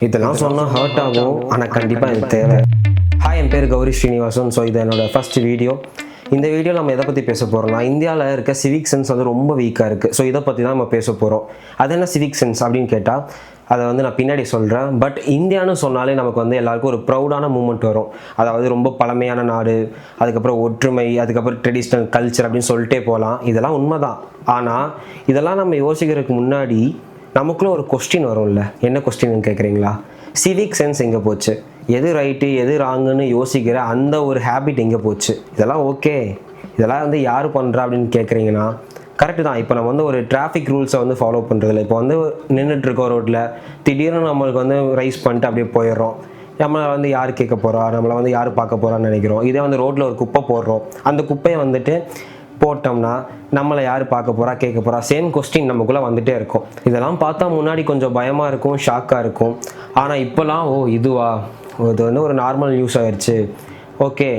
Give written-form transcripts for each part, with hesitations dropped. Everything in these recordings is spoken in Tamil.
இதெல்லாம் சொன்னால் ஹர்ட் ஆகும், ஆனால் கண்டிப்பாக இது தேவை. ஹாய், என் பேர் கௌரி ஸ்ரீனிவாசன். ஸோ இது என்னோடய ஃபஸ்ட் வீடியோ. இந்த வீடியோ நம்ம எதை பற்றி பேச போகிறோம்னா, இந்தியாவில் இருக்க சிவிக் சென்ஸ் வந்து ரொம்ப வீக்காக இருக்குது. ஸோ இதை பற்றி தான் நம்ம பேச போகிறோம். அது என்ன சிவிக் சென்ஸ் அப்படின்னு கேட்டால் அதை வந்து நான் பின்னாடி சொல்கிறேன். பட் இந்தியான்னு சொன்னாலே நமக்கு வந்து எல்லாருக்கும் ஒரு ப்ரௌடான மூமெண்ட் வரும். அதாவது ரொம்ப பழமையான நாடு, அதுக்கப்புறம் ஒற்றுமை, அதுக்கப்புறம் ட்ரெடிஷ்னல் கல்ச்சர் அப்படின்னு சொல்லிட்டே போகலாம். இதெல்லாம் உண்மை தான். ஆனால் இதெல்லாம் நம்ம யோசிக்கிறதுக்கு முன்னாடி நமக்குள்ள ஒரு கொஸ்டின் வரும்ல. என்ன கொஸ்டின்னு கேட்குறீங்களா? சிவிக் சென்ஸ் எங்கே போச்சு? எது ரைட்டு எது ராங்குன்னு யோசிக்கிற அந்த ஒரு ஹேபிட் எங்கே போச்சு? இதெல்லாம் ஓகே, இதெல்லாம் வந்து யார் பண்ணுறா அப்படின்னு கேட்குறீங்கன்னா கரெக்டு தான். இப்போ நம்ம வந்து ஒரு டிராஃபிக் ரூல்ஸை வந்து ஃபாலோ பண்ணுறதில்ல. இப்போ வந்து நின்றுட்டுருக்கோம் ரோட்டில், திடீர்னு நம்மளுக்கு வந்து ரைஸ் பண்ணிட்டு அப்படியே போயிடுறோம். நம்மளை வந்து யார் கேட்க போகிறா, நம்மளை வந்து யார் பார்க்க போகிறான்னு நினைக்கிறோம். இதே வந்து ரோட்டில் ஒரு குப்பை போடுறோம், அந்த குப்பையை வந்துட்டு போட்டோம்னா நம்மளை யார் பார்க்க போகிறா, கேட்க போகிறா, சேம் கொஸ்டின் நமக்குள்ளே வந்துகிட்டே இருக்கும். இதெல்லாம் பார்த்தா முன்னாடி கொஞ்சம் பயமாக இருக்கும், ஷாக்காக இருக்கும். ஆனால் இப்போலாம் இதுவா, இது வந்து ஒரு நார்மல் நியூஸ் ஆயிடுச்சு. ஓகே,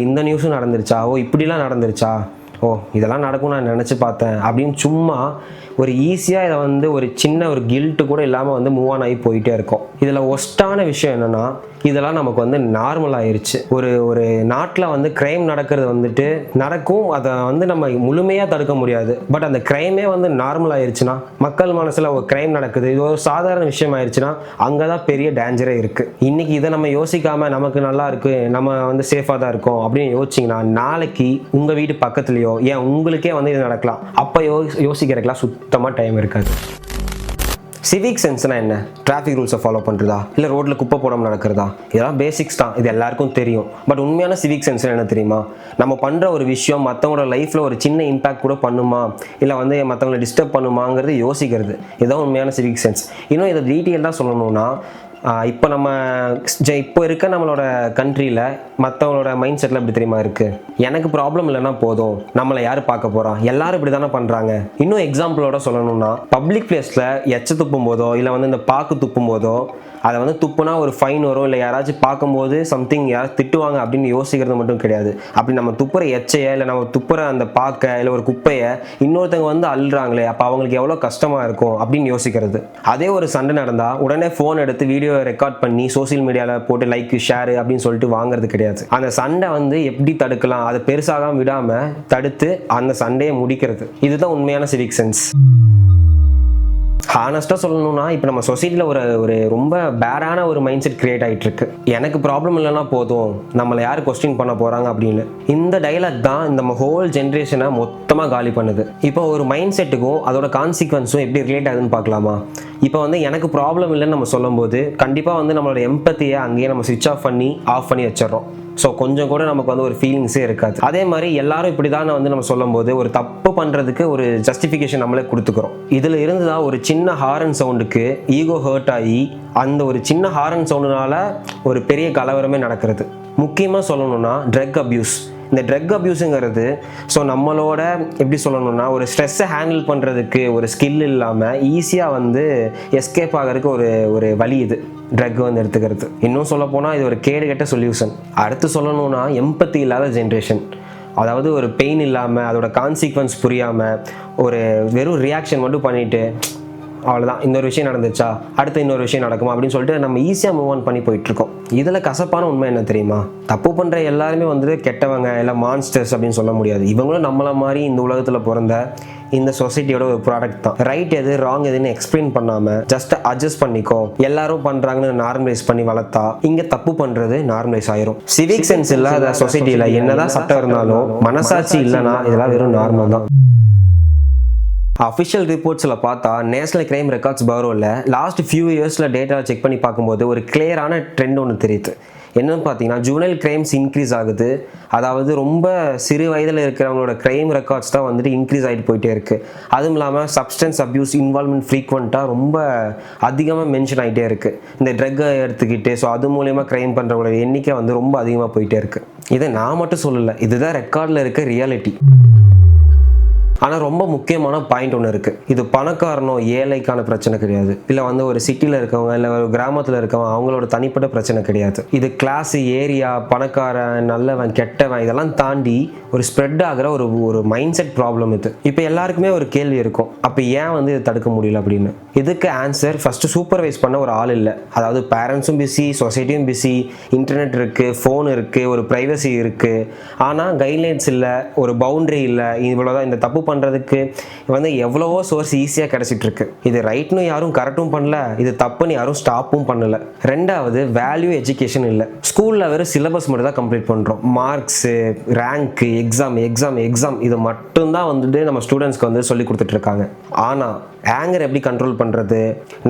இந்த நியூஸும் நடந்துருச்சா, இப்படிலாம் நடந்துருச்சா, இதெல்லாம் நடக்கும் நான் நினச்சி பார்த்தேன் அப்படின்னு சும்மா ஒரு ஈஸியாக இதை வந்து ஒரு சின்ன ஒரு கில்ட்டு கூட இல்லாமல் வந்து மூவ் ஆன் ஆகி போயிட்டே இருக்கும். இதில் ஒஸ்ட்டான விஷயம் என்னென்னா, இதெல்லாம் நமக்கு வந்து நார்மல் ஆயிடுச்சு. ஒரு நாட்டில் வந்து க்ரைம் நடக்கிறது வந்துட்டு நடக்கும், அதை வந்து நம்ம முழுமையாக தடுக்க முடியாது. பட் அந்த க்ரைமே வந்து நார்மல் ஆயிடுச்சுன்னா, மக்கள் மனசில் ஒரு க்ரைம் நடக்குது, இது ஒரு சாதாரண விஷயம் ஆயிடுச்சுன்னா அங்கே தான் பெரிய டேஞ்சரே இருக்குது. இன்றைக்கி இதை நம்ம யோசிக்காமல் நமக்கு நல்லா இருக்குது, நம்ம வந்து சேஃபாக தான் இருக்கோம் அப்படின்னு யோசிச்சிங்கன்னா, நாளைக்கு உங்கள் வீட்டு பக்கத்துலேயோ ஏன் உங்களுக்கே வந்து இது நடக்கலாம். அப்போ யோசிக்கிறதுக்கெலாம் சுத்தமாக டைம் இருக்காது. சிவிக் சென்ஸ்னால் என்ன? டிராஃபிக் ரூல்ஸை ஃபாலோ பண்ணுறதா, இல்லை ரோட்டில் குப்பை போடாமல் நடக்கிறதா? இதெல்லாம் பேசிக்ஸ் தான், இது எல்லாருக்கும் தெரியும். பட் உண்மையான சிவிக் சென்ஸ் என்ன தெரியுமா? நம்ம பண்ணுற ஒரு விஷயம் மற்றவங்களோட லைஃப்பில் ஒரு சின்ன இம்பாக்ட் கூட பண்ணுமா, இல்லை வந்து மற்றவங்களை டிஸ்டர்ப் பண்ணுமாங்கிறது யோசிக்கிறது. இதுதான் உண்மையான சிவிக் சென்ஸ். இன்னும் இதை டீட்டெயிலாக சொல்லணும்னா, இப்போ இருக்க நம்மளோட கண்ட்ரியில் மற்றவங்களோட மைண்ட் செட்டில் எப்படி தெரியுமா இருக்குது? எனக்கு ப்ராப்ளம் இல்லைன்னா போதும், நம்மளை யார் பார்க்க போகிறான், எல்லாரும் இப்படி தானே பண்ணுறாங்க. இன்னும் எக்ஸாம்பிளோட சொல்லணும்னா, பப்ளிக் பிளேஸில் எச்ச துப்பும் போதோ இல்லை வந்து இந்த பாக்கு துப்பும் போதோ அதை வந்து துப்புனா ஒரு ஃபைன் வரும், இல்லை யாராச்சும் பார்க்கும்போது சம்திங் யாராச்சும் திட்டுவாங்க அப்படின்னு யோசிக்கிறது மட்டும் கிடையாது. அப்படி நம்ம துப்புற எச்சையை இல்லை நம்ம துப்புற அந்த பாக்கை இல்லை ஒரு குப்பையை இன்னொருத்தவங்க வந்து அள்ளுறாங்களே, அப்போ அவங்களுக்கு எவ்வளோ கஷ்டமாக இருக்கும் அப்படின்னு யோசிக்கிறது. அதே ஒரு சண்டை நடந்தால் உடனே ஃபோன் எடுத்து வீடியோ ரெக்கார்ட் பண்ணி சோசியல் மீடியாவில் போட்டு லைக் ஷேர் அப்படின்னு சொல்லிட்டு வாங்குறது கிடையாது. அந்த சண்டை வந்து எப்படி தடுக்கலாம், அதை பெருசாக விடாமல் தடுத்து அந்த சண்டையை முடிக்கிறது. இதுதான் உண்மையான சிவிக் சென்ஸ். ஹானஸ்ட்டாக சொல்லணும்னா, இப்போ நம்ம சொசைட்டியில் ஒரு ரொம்ப பேடான ஒரு மைண்ட் செட் கிரியேட் ஆகிட்டு இருக்கு. எனக்கு ப்ராப்ளம் இல்லைன்னா போதும், நம்மளை யார் கொஸ்டின் பண்ண போகிறாங்க அப்படின்னு. இந்த டைலாக் தான் இந்த ஹோல் ஜென்ரேஷனை மொத்தமாக காலி பண்ணுது. இப்போ ஒரு மைண்ட் செட்டுக்கும் அதோட கான்சிக்வன்ஸும் எப்படி ரிலேட் ஆகுதுன்னு பார்க்கலாமா? இப்போ வந்து எனக்கு ப்ராப்ளம் இல்லைன்னு நம்ம சொல்லும்போது கண்டிப்பாக வந்து நம்மளோட எம்பத்தியை அங்கேயே நம்ம ஸ்விட்ச் ஆஃப் பண்ணி வச்சிடறோம். ஸோ கொஞ்சம் கூட நமக்கு வந்து ஒரு ஃபீலிங்ஸே இருக்காது. அதே மாதிரி எல்லாரும் இப்படி தான் வந்து நம்ம சொல்லும்போது ஒரு தப்பு பண்ணுறதுக்கு ஒரு ஜஸ்டிஃபிகேஷன் நம்மளே கொடுத்துக்கிறோம். இதில் இருந்து தான் ஒரு சின்ன ஹாரன் சவுண்டுக்கு ஈகோ ஹர்ட் ஆகி அந்த ஒரு சின்ன ஹாரன் சவுண்டுனால ஒரு பெரிய கலவரமே நடக்கிறது. முக்கியமாக சொல்லணும்னா ட்ரக் அப்யூஸ். இந்த ட்ரக் அப்யூஸுங்கிறது நம்மளோட எப்படி சொல்லணும்னா, ஒரு ஸ்ட்ரெஸ்ஸை ஹேண்டில் பண்ணுறதுக்கு ஒரு ஸ்கில் இல்லாமல் ஈஸியாக வந்து எஸ்கேப் ஆகிறதுக்கு ஒரு வழி இது ட்ரக் வந்து எடுத்துக்கிறது. இன்னும் சொல்ல போனால் இது ஒரு கேடுகட்ட சொல்யூஷன். அடுத்து சொல்லணும்னா எம்பத்தி இல்லாத ஜென்ரேஷன். அதாவது ஒரு பெயின் இல்லாமல் அதோட கான்சிக்வன்ஸ் புரியாமல் ஒரு வெறும் ரியாக்ஷன் மட்டும் பண்ணிவிட்டு அவ்வளோதான், இன்னொரு விஷயம் நடந்துச்சா அடுத்து இன்னொரு விஷயம் நடக்குமா அப்படின்னு சொல்லிட்டு நம்ம ஈஸியாக மூவ் ஆன் பண்ணி போயிட்டுருக்கோம். இதில் கசப்பான உண்மை என்ன தெரியுமா? தப்பு பண்ணுற எல்லாருமே வந்துட்டு கெட்டவங்க இல்லை மான்ஸ்டர்ஸ் அப்படின்னு சொல்ல முடியாது. இவங்களும் நம்மளை மாதிரி இந்த உலகத்தில் பிறந்த இந்த சொசைட்டியோட ஒரு ப்ராடக்ட் தான். ரைட் எது ராங் எதுன்னு எக்ஸ்பிளைன் பண்ணாமல் ஜஸ்ட் அட்ஜஸ்ட் பண்ணிக்கோ, எல்லாரும் பண்ணுறாங்கன்னு நார்மலைஸ் பண்ணி வளர்த்தா இங்கே தப்பு பண்ணுறது நார்மலைஸ் ஆயிரும். சிவிக் சென்ஸ் இல்லாத சொசைட்டியில் என்னதான் சட்டம் இருந்தாலும் மனசாட்சி இல்லைன்னா இதெல்லாம் வெறும் நார்மல் தான். அஃபிஷியல் ரிப்போர்ட்ஸில் பார்த்தா நேஷனல் கிரைம் ரெக்கார்ட்ஸ் பரோவில் லாஸ்ட் ஃபியூ இயர்ஸில் டேட்டா செக் பண்ணி பார்க்கும்போது ஒரு கிளியரான ட்ரெண்ட் ஒன்று தெரியுது. என்னென்னு பார்த்தீங்கன்னா, ஜுவனல் கிரைம்ஸ் இன்க்ரீஸ் ஆகுது. அதாவது ரொம்ப சிறு வயதில் இருக்கிறவங்களோட கிரைம் ரெக்கார்ட்ஸ் தான் வந்துட்டு இன்க்ரீஸ் ஆகிட்டு போயிட்டே இருக்குது. அதுவும் இல்லாமல் சப்ஸ்டன்ஸ் அப்யூஸ் இன்வால்வ்மெண்ட் ஃப்ரீக்வெண்ட்டாக ரொம்ப அதிகமாக மென்ஷன் ஆகிட்டே இருக்குது. இந்த ட்ரக்கை எடுத்துக்கிட்டு அது மூலயமா கிரைம் பண்ணுறவங்களோட எண்ணிக்கை வந்து ரொம்ப அதிகமாக போயிட்டே இருக்குது. இதை நான் மட்டும் சொல்லலை, இதுதான் ரெக்கார்டில் இருக்க ரியாலிட்டி. ஆனால் ரொம்ப முக்கியமான பாயிண்ட் ஒன்று இருக்குது. இது பணக்காரனோ ஏழைக்கான பிரச்சனை கிடையாது, இல்லை வந்து ஒரு சிட்டியில் இருக்கவங்க இல்லை ஒரு கிராமத்தில் இருக்கவங்க அவங்களோட தனிப்பட்ட பிரச்சனை கிடையாது. இது கிளாஸ், ஏரியா, பணக்காரன், நல்லவன், கெட்டவன் இதெல்லாம் தாண்டி ஒரு ஸ்ப்ரெட் ஆகிற ஒரு மைண்ட் செட் ப்ராப்ளம் இது. இப்போ எல்லாருக்குமே ஒரு கேள்வி இருக்கும், அப்போ ஏன் வந்து இதை தடுக்க முடியல அப்படின்னு. இதுக்கு ஆன்சர் ஃபஸ்ட்டு சூப்பர்வைஸ் பண்ண ஒரு ஆள் இல்லை. அதாவது பேரண்ட்ஸும் பிஸி, சொசைட்டியும் பிஸி, இன்டர்நெட் இருக்குது, ஃபோன் இருக்குது, ஒரு ப்ரைவசி இருக்குது, ஆனால் கைட்லைன்ஸ் இல்லை, ஒரு பவுண்ட்ரி இல்லை. இவ்வளோதான், இந்த தப்பு பண்ணுறதுக்கு வந்து எவ்வளவோ சோர்ஸ் ஈஸியாக கிடச்சிட்டு இருக்கு. இது ரைட்னு யாரும் கரெக்டும் பண்ணல, இது தப்புன்னு யாரும் ஸ்டாப்பும் பண்ணல. ரெண்டாவது, வேல்யூ எஜுகேஷன் இல்லை. ஸ்கூலில் வெறும் சிலபஸ் மட்டும் தான் கம்ப்ளீட் பண்ணுறோம். மார்க்ஸு, ரேங்க்கு, எக்ஸாம் இது மட்டும்தான் வந்துட்டு நம்ம ஸ்டூடெண்ட்ஸ்க்கு வந்து சொல்லி கொடுத்துட்டு இருக்காங்க. ஆனால் ஆங்கர் எப்படி கண்ட்ரோல் பண்ணுறது,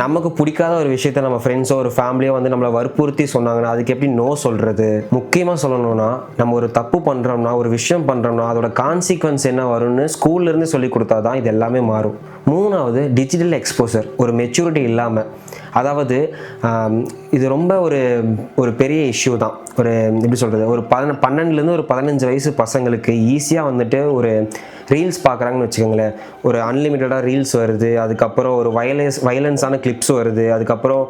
நமக்கு பிடிக்காத ஒரு விஷயத்த நம்ம ஃப்ரெண்ட்ஸோ ஒரு ஃபேமிலியோ வந்து நம்மளை வற்புறுத்தி சொன்னாங்கன்னா அதுக்கு எப்படி நோ சொல்கிறது. முக்கியமாக சொல்லணும்னா, நம்ம ஒரு தப்பு பண்ணுறோம்னா, ஒரு விஷயம் பண்ணுறோம்னா அதோட கான்சிக்வன்ஸ் என்ன வரும்னு ஸ்கூல்லேருந்து சொல்லி கொடுத்தா தான் இது எல்லாமே மாறும். மூணாவது, டிஜிட்டல் எக்ஸ்போசர், ஒரு மெச்சூரிட்டி இல்லாமல். அதாவது இது ரொம்ப ஒரு பெரிய இஷ்யூ தான். ஒரு எப்படி சொல்கிறது, ஒரு 12லேருந்து ஒரு 15 வயசு பசங்களுக்கு ஈஸியாக வந்துட்டு ஒரு ரீல்ஸ் பார்க்குறாங்கன்னு வச்சுக்கோங்களேன். ஒரு அன்லிமிட்டடாக ரீல்ஸ் வருது, அதுக்கப்புறம் ஒரு வயலன்ஸான கிளிப்ஸ் வருது, அதுக்கப்புறம்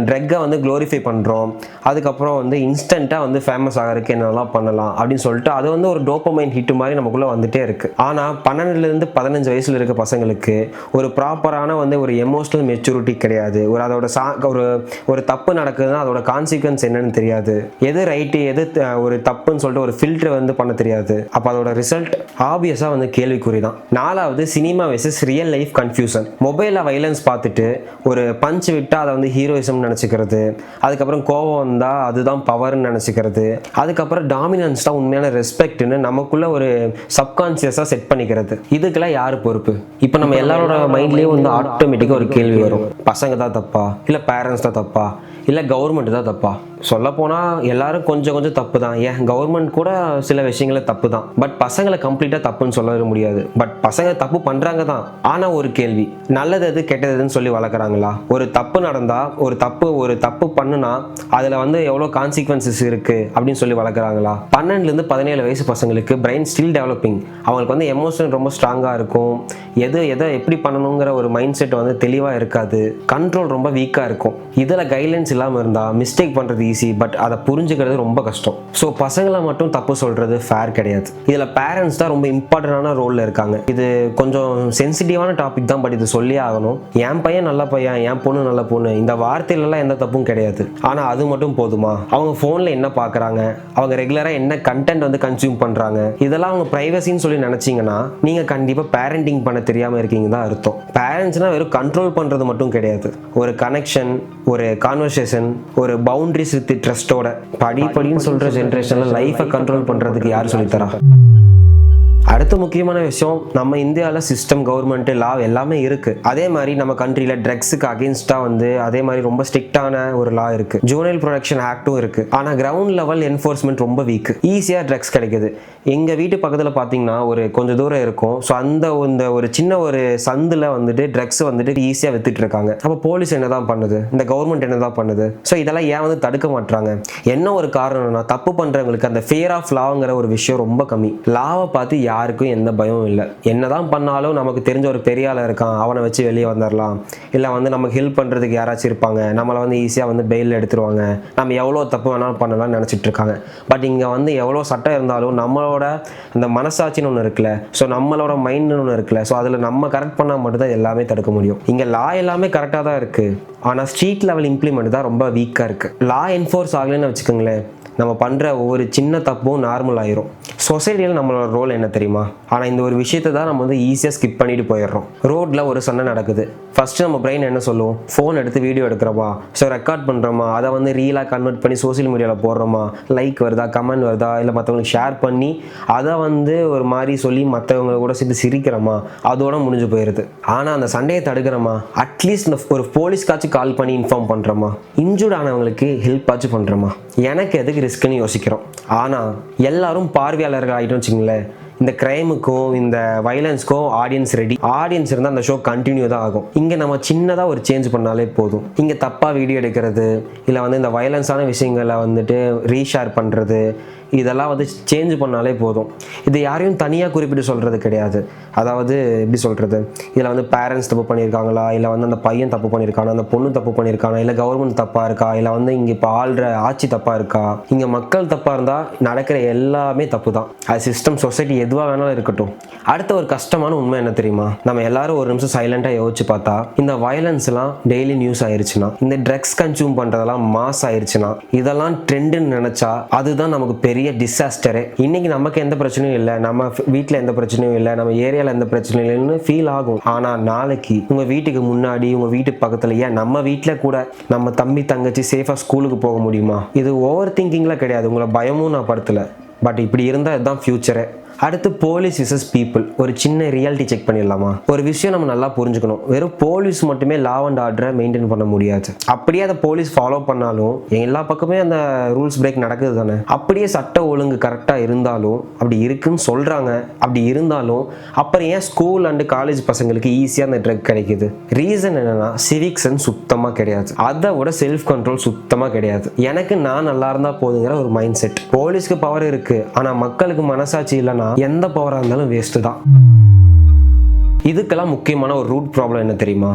ட்ரக்கை வந்து க்ளோரிஃபை பண்ணுறோம், அதுக்கப்புறம் வந்து இன்ஸ்டண்ட்டாக வந்து ஃபேமஸ் ஆகிறதுக்கு என்னெல்லாம் பண்ணலாம் அப்படின்னு சொல்லிட்டு அது வந்து ஒரு டோப்பமைன் ஹிட்டு மாதிரி நமக்குள்ளே வந்துட்டே இருக்குது. ஆனால் 12லேருந்து 15 வயசில் இருக்க பசங்களுக்கு ஒரு ப்ராப்பரான வந்து ஒரு எமோஷ்னல் மெச்சூரிட்டி கிடையாது. ஒரு தப்பு நடக்குதுன்னா அதோட கான்சிக்வன்ஸ் என்னன்னு தெரியாது, எது ரைட்டு எது ஒரு தப்புன்னு சொல்லிட்டு ஒரு ஃபில்டர் வந்து பண்ண தெரியாது. அப்போ அதோட ரிசல்ட் ஆப்வியஸாக வந்து கேள்விக்குறி தான். நாலாவது, cinema versus real life confusion. மொபைலில் வைலன்ஸ் பார்த்துட்டு ஒரு பஞ்ச் விட்டால் அதை வந்து ஹீரோயிசம் நினச்சிக்கிறது, அதுக்கப்புறம் கோவம் வந்தால் அதுதான் பவர்னு நினச்சிக்கிறது, அதுக்கப்புறம் டாமினன்ஸ் தான் உண்மையான ரெஸ்பெக்ட்னு நமக்குள்ள ஒரு சப்கான்சியஸாக செட் பண்ணிக்கிறது. இதுக்கெல்லாம் யார் பொறுப்பு? இப்போ நம்ம எல்லாரோட மைண்ட்லேயும் வந்து ஆட்டோமேட்டிக்காக ஒரு கேள்வி வரும், பசங்க தான் தப்பா, இல்லை பேரண்ட்ஸ் தான் தப்பா, இல்லை கவர்மெண்ட் தான் தப்பா? சொல்லப்போனால் எல்லாரும் கொஞ்சம் தப்பு தான். ஏன் கவர்மெண்ட் கூட சில விஷயங்கள தப்பு தான். பட் பசங்களை கம்ப்ளீட்டாக தப்புன்னு சொல்ல முடியாது. பட் பசங்க தப்பு பண்ணுறாங்க தான். ஆனால் ஒரு கேள்வி, நல்லது எது கெட்டது எதுன்னு சொல்லி வளர்க்குறாங்களா? ஒரு தப்பு நடந்தால் ஒரு தப்பு பண்ணுனா அதில் வந்து எவ்வளோ கான்சிக்வன்சஸ் இருக்குது அப்படின்னு சொல்லி வளர்க்குறாங்களா? 12லேருந்து 17 வயசு பசங்களுக்கு பிரெயின் ஸ்டில் டெவலப்பிங். அவங்களுக்கு வந்து எமோஷன் ரொம்ப ஸ்ட்ராங்காக இருக்கும். எதை எப்படி பண்ணணுங்கிற ஒரு மைண்ட் செட் வந்து தெளிவாக இருக்காது. கண்ட்ரோல் ரொம்ப வீக்காக இருக்கும். இதில் கைட்லைன்ஸ் இல்லாமல் இருந்தால் மிஸ்டேக் பண்ணுறது ஈஸி, பட் அதை புரிஞ்சுக்கிறது ரொம்ப கஷ்டம். ஸோ பசங்களை மட்டும் தப்பு சொல்கிறது ஃபேர் கிடையாது. இதில் பேரண்ட்ஸ் தான் ரொம்ப இம்பார்ட்டண்டான ரோலில் இருக்காங்க. இது கொஞ்சம் சென்சிட்டிவான டாபிக் தான், பட் இது சொல்லி ஆகணும். என் பையன் நல்ல பையன், என் பொண்ணு நல்ல பொண்ணு, இந்த வார்த்தையிலலாம் எந்த தப்பும் கிடையாது. ஆனால் அது மட்டும் போதுமா? அவங்க ஃபோனில் என்ன பார்க்குறாங்க, அவங்க ரெகுலராக என்ன கண்டென்ட் வந்து கன்சியூம் பண்ணுறாங்க, இதெல்லாம் அவங்க ப்ரைவசின்னு சொல்லி நினச்சிங்கன்னா நீங்கள் கண்டிப்பாக பேரண்டிங் பண்ண தெரியாமல் இருக்கீங்க தான் அர்த்தம். பேரண்ட்ஸ்னால் வெறும் கண்ட்ரோல் பண்ணுறது மட்டும் கிடையாது, ஒரு கனெக்ஷன், ஒரு கான்வர்சேஷன், ஒரு பவுண்டரிஸ் வித் ட்ரஸ்டோட. படின்னு சொல்கிற ஜென்ரேஷனில் லைஃபை கண்ட்ரோல் பண்ணுறதுக்கு யார் சொல்லித்தரா? அடுத்த முக்கியமான விஷயம், நம்ம இந்தியாவில் சிஸ்டம், கவர்மெண்ட், லா எல்லாமே இருக்குது. அதே மாதிரி நம்ம கண்ட்ரியில் ட்ரக்ஸுக்கு அகேன்ஸ்டாக வந்து அதே மாதிரி ரொம்ப ஸ்ட்ரிக்டான ஒரு லா இருக்குது. ஜூவனைல் ப்ரொடெக்ஷன் ஆக்டும் இருக்குது. ஆனால் கிரவுண்ட் லெவல் என்ஃபோர்ஸ்மெண்ட் ரொம்ப வீக். ஈஸியாக ட்ரக்ஸ் கிடைக்குது. எங்கள் வீட்டு பக்கத்தில் பார்த்தீங்கன்னா ஒரு கொஞ்சம் தூரம் இருக்கும். ஸோ அந்த ஒரு சின்ன ஒரு சந்தில் வந்துட்டு ட்ரக்ஸ் வந்துட்டு ஈஸியாக வித்துட்டு இருக்காங்க. அப்போ போலீஸ் என்ன தான் பண்ணுது, இந்த கவர்மெண்ட் என்ன தான் பண்ணுது? ஸோ இதெல்லாம் ஏன் வந்து தடுக்க மாட்டாங்க? என்ன ஒரு காரணம்னா, தப்பு பண்ணுறவங்களுக்கு அந்த ஃபியர் ஆஃப் லாங்கிற ஒரு விஷயம் ரொம்ப கம்மி. லாவை பார்த்து யாருக்கும் எந்த பயமும் இல்லை. என்னதான் பண்ணாலும் நமக்கு தெரிஞ்ச ஒரு பெரிய ஆள் இருக்கான், அவனை வச்சு வெளியே வந்துடலாம், இல்லை வந்து நமக்கு ஹெல்ப் பண்ணுறதுக்கு யாராச்சும் இருப்பாங்க, நம்மளை வந்து ஈஸியாக வந்து பெயில் எடுத்துருவாங்க, நம்ம எவ்வளோ தப்பு வேணாலும் பண்ணலாம்னு நினச்சிட்டு இருக்காங்க. பட் இங்கே வந்து எவ்வளோ சட்டம் இருந்தாலும் நம்மளோட அந்த மனசாட்சின்னு ஒன்று இருக்குல்ல, ஸோ நம்மளோட மைண்ட்னு ஒன்று இருக்குல்ல, ஸோ அதில் நம்ம கரெக்ட் பண்ணால் மட்டும்தான் எல்லாமே தடுக்க முடியும். இங்கே லா எல்லாமே கரெக்டாக தான் இருக்குது, ஆனால் ஸ்ட்ரீட் லெவல் இம்ப்ளிமெண்ட் தான் ரொம்ப வீக்காக இருக்குது. லா என்ஃபோர்ஸ் ஆகலைன்னு வச்சுக்கோங்களேன், நம்ம பண்ணுற ஒவ்வொரு சின்ன தப்பும் நார்மல் ஆயிரும். சொசைட்டியில் நம்மளோட ரோல் என்ன தெரியுமா? ஆனால் இந்த ஒரு விஷயத்தை தான் நம்ம வந்து ஈஸியாக ஸ்கிப் பண்ணிட்டு போயிடுறோம். ரோட்டில் ஒரு சண்டை நடக்குது, ஃபஸ்ட்டு நம்ம பிரெயின் என்ன சொல்லுவோம்? ஃபோன் எடுத்து வீடியோ எடுக்கிறோமா, ஸோ ரெக்கார்ட் பண்ணுறோமா, அதை வந்து ரீலாக கன்வெர்ட் பண்ணி சோசியல் மீடியாவில் போடுறோமா, லைக் வருதா, கமெண்ட் வருதா, இல்லை மற்றவங்களுக்கு ஷேர் பண்ணி அதை வந்து ஒரு மாதிரி சொல்லி மற்றவங்க கூட சேர்த்து சிரிக்கிறோமா, அதோட முடிஞ்சு போயிடுது. ஆனால் அந்த சண்டையை தடுக்கிறோமா, அட்லீஸ்ட் இந்த ஒரு போலீஸ்காச்சும் கால் பண்ணி இன்ஃபார்ம் பண்ணுறோமா, இன்ஜூர்ட் ஆனவங்களுக்கு ஹெல்ப் ஆச்சும் பண்ணுறோமா? எனக்கு எதுக்கு ரிஸ்க்குன்னு யோசிக்கிறோம். ஆனால் எல்லாரும் பார்வையாளர்கள் ஆகிட்டோம் வச்சுங்களேன், இந்த கிரைமுக்கும் இந்த வைலன்ஸ்க்கும் ஆடியன்ஸ் ரெடி. ஆடியன்ஸ் இருந்தால் அந்த ஷோ கண்டினியூ தான் ஆகும். இங்கே நம்ம சின்னதாக ஒரு சேஞ்ச் பண்ணாலே போதும். இங்கே தப்பாக வீடியோ எடுக்கிறது, இல்லை வந்து இந்த வைலன்ஸான விஷயங்களை வந்துட்டு ரீஷேர் பண்ணுறது, இதெல்லாம் வந்து சேஞ்ச் பண்ணாலே போதும். இது யாரையும் தனியாக குறிப்பிட்டு சொல்கிறது கிடையாது. அதாவது எப்படி சொல்கிறது, இதில் வந்து பேரண்ட்ஸ் தப்பு பண்ணியிருக்காங்களா, இல்லை வந்து அந்த பையன் தப்பு பண்ணியிருக்கானா, அந்த பொண்ணு தப்பு பண்ணியிருக்கானா, இல்லை கவர்மெண்ட் தப்பாக இருக்கா, இல்லை வந்து இங்கே இப்போ ஆள்ற ஆட்சி தப்பாக இருக்கா, இங்கே மக்கள் தப்பாக இருந்தால் நடக்கிற எல்லாமே தப்பு தான். அது சிஸ்டம், சொசைட்டி எதுவாக வேணாலும் இருக்கட்டும். அடுத்த ஒரு கஷ்டமான உண்மை என்ன தெரியுமா, நம்ம எல்லாரும் ஒரு நிமிஷம் சைலண்டாக யோசிச்சு பார்த்தா, இந்த வயலன்ஸ்லாம் டெய்லி நியூஸ் ஆயிடுச்சுன்னா, இந்த ட்ரக்ஸ் கன்சியூம் பண்ணுறதெல்லாம் மாஸ் ஆயிடுச்சுன்னா, இதெல்லாம் ட்ரெண்டுன்னு நினச்சா அதுதான் நமக்கு பெரிய டிசாஸ்டரே. இன்னைக்கு நமக்கு எந்த பிரச்சனையும் இல்லை, நம்ம வீட்டில் எந்த பிரச்சனையும் இல்லை, நம்ம ஏரியாவில் எந்த பிரச்சனையும் இல்லைன்னு ஃபீல் ஆகும். ஆனால் நாளைக்கு உங்கள் வீட்டுக்கு முன்னாடி, உங்கள் வீட்டுக்கு பக்கத்தில், ஏன் நம்ம வீட்டில் கூட நம்ம தம்பி தங்கச்சி சேஃபாக ஸ்கூலுக்கு போக முடியுமா? இது ஓவர் திங்கிங்லாம் கிடையாது, உங்களை பயமும் நான் படுத்தலை. பட் இப்படி இருந்தால் இதுதான் ஃபியூச்சரே. அடுத்து போலீஸ் விசஸ் பீப்புள். ஒரு சின்ன ரியாலிட்டி செக் பண்ணிடலாமா? ஒரு விஷயம் நம்ம நல்லா புரிஞ்சுக்கணும், வெறும் போலீஸ் மட்டுமே லா அண்ட் ஆர்டரை மெயின்டைன் பண்ண முடியாது. அப்படியே அதை போலீஸ் ஃபாலோ பண்ணாலும் எல்லா பக்கமே அந்த ரூல்ஸ் பிரேக் நடக்குது தானே. அப்படியே சட்ட ஒழுங்கு கரெக்டாக இருந்தாலும், அப்படி இருக்குன்னு சொல்கிறாங்க, அப்படி இருந்தாலும் அப்புறம் ஏன் ஸ்கூல் அண்டு காலேஜ் பசங்களுக்கு ஈஸியாக அந்த ட்ரக் கிடைக்குது? ரீசன் என்னன்னா, சிவிக் சென்ஸ் சுத்தமாக கிடையாது, அதை விட செல்ஃப் கண்ட்ரோல் சுத்தமாக கிடையாது. எனக்கு நான் நல்லா இருந்தால் போதுங்கிற ஒரு மைண்ட் செட். போலீஸ்க்கு பவர் இருக்குது, ஆனால் மக்களுக்கு மனசாட்சி இல்லைன்னா எந்த பவராக இருந்தாலும் வேஸ்ட் தான். இதுக்கெல்லாம் முக்கியமான ஒரு ரூட் ப்ராப்ளம் என்ன தெரியுமா?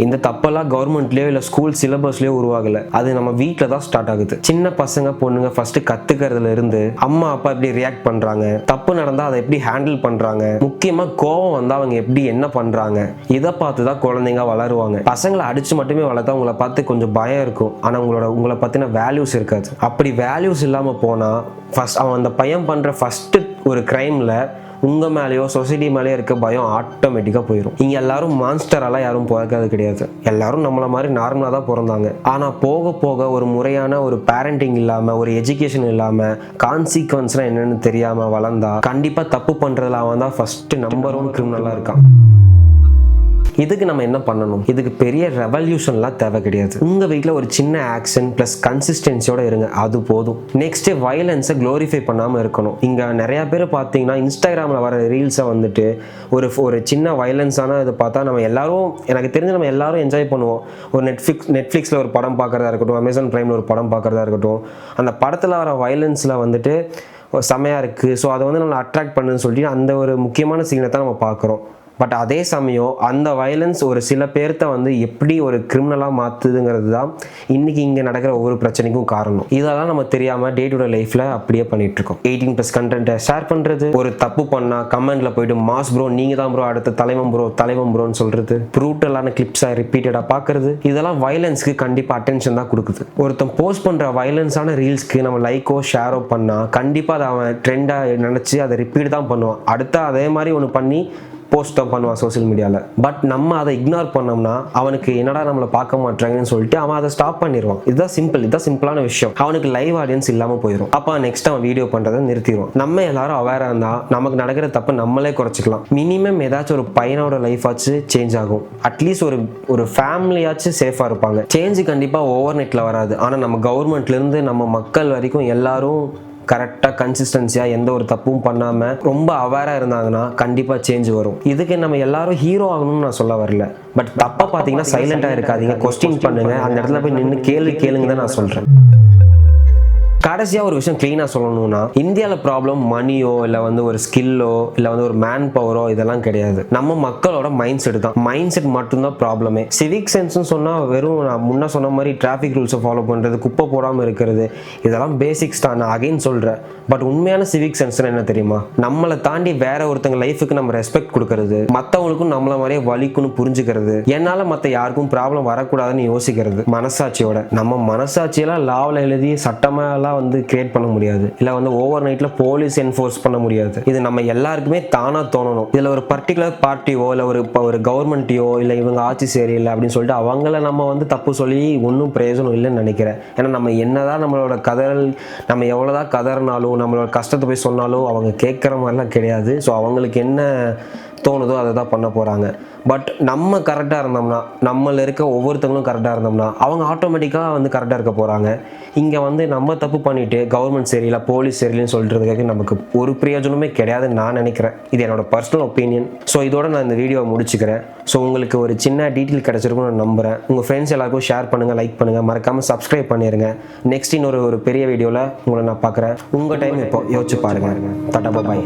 இந்த தப்பெல்லாம் கவர்மெண்ட்லேயோ இல்லை ஸ்கூல் சிலபஸ்லேயோ உருவாகலை, அது நம்ம வீட்டில் தான் ஸ்டார்ட் ஆகுது. சின்ன பசங்க பொண்ணுங்க ஃபர்ஸ்ட் கற்றுக்கிறதுல இருந்து அம்மா அப்பா எப்படி ரியாக்ட் பண்ணுறாங்க, தப்பு நடந்தால் அதை எப்படி ஹேண்டில் பண்ணுறாங்க, முக்கியமாக கோவம் வந்தால் அவங்க எப்படி என்ன பண்ணுறாங்க, இதை பார்த்து தான் குழந்தைங்க வளருவாங்க. பசங்களை அடித்து மட்டுமே வளர்த்தா உங்களை பார்த்து கொஞ்சம் பயம் இருக்கும், ஆனால் உங்களை பற்றின வேல்யூஸ் இருக்காது. அப்படி வேல்யூஸ் இல்லாமல் போனால் அவன் அந்த பையன் பண்ணுற ஃபஸ்ட்டு ஒரு க்ரைமில் உங்கள் மேலேயோ சொசைட்டி மேலேயோ இருக்க பயம் ஆட்டோமேட்டிக்காக போயிடும். இங்கே எல்லாரும் மான்ஸ்டரெல்லாம் யாரும் பிறக்காது கிடையாது, எல்லாரும் நம்மளை மாதிரி நார்மலாக தான் பிறந்தாங்க. ஆனால் போக போக ஒரு முறையான ஒரு பேரண்டிங் இல்லாமல், ஒரு எஜுகேஷன் இல்லாமல், கான்சிக்வன்ஸ்லாம் என்னென்னு தெரியாமல் வளர்ந்தா கண்டிப்பாக தப்பு பண்ணுறதுல அவன் தான் ஃபஸ்ட்டு நம்பர் 1 கிரிமினலாக இருக்கான். இதுக்கு நம்ம என்ன பண்ணணும்? இதுக்கு பெரிய ரெவல்யூஷன்லாம் தேவை கிடையாது. உங்கள் வீட்டில் ஒரு சின்ன ஆக்ஷன் ப்ளஸ் கன்சிஸ்டன்சியோட இருங்க, அது போதும். நெக்ஸ்ட்டு வயலன்ஸை க்ளோரிஃபை பண்ணாமல் இருக்கணும். இங்கே நிறையா பேர் பார்த்தீங்கன்னா இன்ஸ்டாகிராமில் வர ரீல்ஸை வந்துட்டு ஒரு சின்ன வயலன்ஸான இதை பார்த்தா நம்ம எல்லாரும், எனக்கு தெரிஞ்சு நம்ம எல்லாரும் என்ஜாய் பண்ணுவோம். ஒரு நெட்ஃப்ளிக்ஸில் ஒரு படம் பார்க்குறதா இருக்கட்டும், அமேசான் ப்ரைமில் ஒரு படம் பார்க்குறதா இருக்கட்டும், அந்த படத்தில் வர வயலன்ஸில் வந்துட்டு செமையாக இருக்குது, ஸோ அதை வந்து நம்மளை அட்ராக்ட் பண்ணுன்னு சொல்லிட்டு அந்த ஒரு முக்கியமான சீனை தான் நம்ம பார்க்குறோம். பட் அதே சமயம் அந்த வயலன்ஸ் ஒரு சில பேர்த்த வந்து எப்படி ஒரு கிரிமினலாக மாற்றுதுங்கிறது தான் இன்றைக்கி இங்கே நடக்கிற ஒவ்வொரு பிரச்சனைக்கும் காரணம். இதெல்லாம் நம்ம தெரியாமல் டே டு டே லைஃப்பில் அப்படியே பண்ணிகிட்ருக்கோம். 18+ கண்டென்ட்டை ஷேர் பண்ணுறது, ஒரு தப்பு பண்ணால் கமெண்ட்டில் போய்ட்டு மாஸ் ப்ரோ, நீங்கள் தான் ப்ரோ அடுத்த தலைவன் ப்ரோன்னு சொல்கிறது, ப்ரூட்டலான கிளிப்ஸாக ரிப்பீட்டடாக பார்க்குறது, இதெல்லாம் வயலன்ஸ்க்கு கண்டிப்பாக அட்டென்ஷன் தான் கொடுக்குது. ஒருத்தன் போஸ்ட் பண்ணுற வயலன்ஸான ரீல்ஸ்க்கு நம்ம லைக்கோ ஷேரோ பண்ணால் கண்டிப்பாக அதை அவன் ட்ரெண்டாக நினச்சி அதை ரிப்பீட் தான் பண்ணுவான். அடுத்த அதே மாதிரி ஒன்று பண்ணி போஸ்ட் தான் பண்ணுவான் சோசியல் மீடியாவில். பட் நம்ம அதை இக்னோர் பண்ணோம்னா அவனுக்கு என்னடா நம்மளை பார்க்க மாட்டாங்கன்னு சொல்லிட்டு அவன் அதை ஸ்டாப் பண்ணிடுவான். இதுதான் சிம்பிளான விஷயம். அவனுக்கு லைவ் ஆடியன்ஸ் இல்லாமல் போயிடும். அப்போ நெக்ஸ்ட் அவன் வீடியோ பண்ணுறதை நிறுத்திடுவான். நம்ம எல்லாரும் அவேராக இருந்தால் நமக்கு நடக்கிற தப்பை நம்மளே குறைச்சிக்கலாம். மினிமம் ஏதாச்சும் ஒரு பையனோட லைஃப் ஆச்சு சேஞ்ச் ஆகும். அட்லீஸ்ட் ஒரு ஃபேமிலியாச்சும் சேஃபாக இருப்பாங்க. சேஞ்சு கண்டிப்பாக ஓவர் நெட்டில் வராது. ஆனால் நம்ம கவர்மெண்ட்லேருந்து நம்ம மக்கள் வரைக்கும் எல்லாரும் கரெக்டாக கன்சிஸ்டன்சியாக எந்த ஒரு தப்பும் பண்ணாமல் ரொம்ப அவேராக இருந்தாங்கன்னா கண்டிப்பாக சேஞ்ச் வரும். இதுக்கு நம்ம எல்லாரும் ஹீரோ ஆகணும்னு நான் சொல்ல வரல. பட் தப்பாக பார்த்தீங்கன்னா சைலண்டாக இருக்காதீங்க, கொஸ்டின் பண்ணுங்கள், அந்த இடத்துல போய் நின்று கேளுங்க தான் நான் சொல்கிறேன். கடைசியாக ஒரு விஷயம் க்ளீனாக சொல்லணும்னா, இந்தியாவில் ப்ராப்ளம் மணியோ இல்லை வந்து ஒரு ஸ்கில்லோ இல்லை வந்து ஒரு மேன் பவரோ இதெல்லாம் கிடையாது. நம்ம மக்களோட மைண்ட் செட் தான். மைண்ட் செட் மட்டும்தான் ப்ராப்ளமே. சிவிக் சென்ஸ்னு சொன்னால் வெறும் நான் முன்ன சொன்ன மாதிரி டிராஃபிக் ரூல்ஸை ஃபாலோ பண்ணுறது, குப்பை போடாமல் இருக்கிறது, இதெல்லாம் பேசிக்ஸ் தான். நான் அகைன் சொல்கிறேன். பட் உண்மையான சிவிக் சென்ஸ்னா என்ன தெரியுமா? நம்மளை தாண்டி வேற ஒருத்தங்க லைஃபுக்கு நம்ம ரெஸ்பெக்ட் கொடுக்கறது, மற்றவங்களுக்கும் நம்மள மாதிரியே வலிக்குன்னு புரிஞ்சுக்கிறது, என்னால் மற்ற யாருக்கும் ப்ராப்ளம் வரக்கூடாதுன்னு யோசிக்கிறது, மனசாட்சியோட. நம்ம மனசாட்சியெல்லாம் லாவில் எழுதி சட்டமாக வந்து கிரியேட் பண்ண முடியாது, இல்ல வந்து ஓவர் நைட்ல போலீஸ் என்ஃபோர்ஸ் பண்ண முடியாது. இது நம்ம எல்லாருக்குமே தானா தோணணும். இதுல ஒரு பர்டிகுலர் பார்ட்டியோ இல்ல ஒரு கவர்மெண்ட்டையோ இல்ல இவங்க ஆட்சி சரியில்லை அப்படின்னு சொல்லிட்டு அவங்கள நம்ம வந்து தப்பு சொல்லி ஒன்றும் பிரயோஜனம் இல்லைன்னு நினைக்கிறேன். ஏன்னா நம்ம என்னதான் நம்மளோட நம்ம எவ்வளவுதான் கதறினாலும் நம்மளோட கஷ்டத்தை போய் சொன்னாலும் அவங்க கேட்குற மாதிரிலாம் கிடையாது. ஸோ அவங்களுக்கு என்ன தோணுதோ அதை தான் பண்ண போகிறாங்க. பட் நம்ம கரெக்டாக இருந்தோம்னா, நம்மள இருக்க ஒவ்வொருத்தவங்களும் கரெக்டாக இருந்தோம்னா அவங்க ஆட்டோமேட்டிக்காக வந்து கரெக்டாக இருக்க போகிறாங்க. இங்கே வந்து நம்ம தப்பு பண்ணிவிட்டு கவர்மெண்ட் சரியில்லை, போலீஸ் சரியில்லைன்னு சொல்கிறதுக்காக நமக்கு ஒரு பிரயோஜனமே கிடையாதுன்னு நான் நினைக்கிறேன். இது என்னோட பர்சனல் ஒப்பீனியன். ஸோ இதோட நான் இந்த வீடியோவை முடிச்சுக்கிறேன். ஸோ உங்களுக்கு ஒரு சின்ன டீட்டெயில் கிடச்சிருக்குன்னு நான் நம்புகிறேன். உங்கள் ஃப்ரெண்ட்ஸ் எல்லாருக்கும் ஷேர் பண்ணுங்கள், லைக் பண்ணுங்கள், மறக்காமல் சப்ஸ்கிரைப் பண்ணிடுங்க. நெக்ஸ்ட் இன்னொரு பெரிய வீடியோவில் உங்களை நான் பார்க்குறேன். உங்கள் டைம் இப்போ யோசிச்சு பாருங்கள். டாடா பாய்.